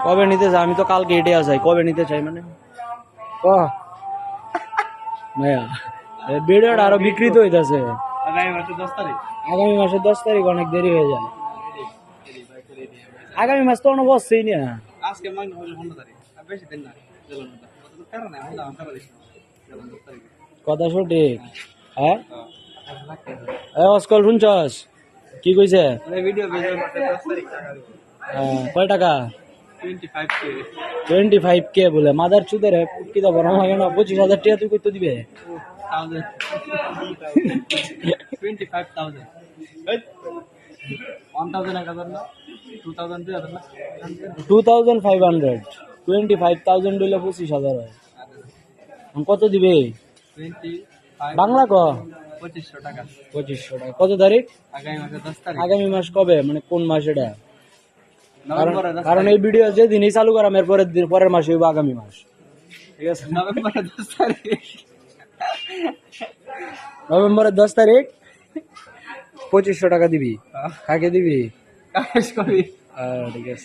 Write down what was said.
কবে নিতে চাই? আমি তো কালকে এটে আসাই, কবে নিতে চাই মানে ক ভাইয়া ভিডিওটা আরো বিকৃত হইতাছে। আগামী মাসের 10 তারিখ অনেক দেরি হয়ে যায়। আগামী মাস তো অনেক বসছেই না। কথা সঠিক। হ্যাঁ অস্কল শুনছস কি কইছে? কয় টাকা? 25K বলে মাদার চুদের কি তো বড় লাগে না। 25,000 টাকা তুই কইতে দিবে? 2,500 25,000 হইলে 25,000 হয়। কত দিবে বাংলা ক? 2500 টাকা। কত তারিখ? আগামী মাস কবে মানে কোন মাস এটা? কারণ এই ভিডিও যেদিনই চালু করাম এর পরের মাসে হইব আগামী মাস। ঠিক আছে নভেম্বরের 10 তারিখ 2500 টাকা দিবি। কাকে দিবি? ঠিক আছে।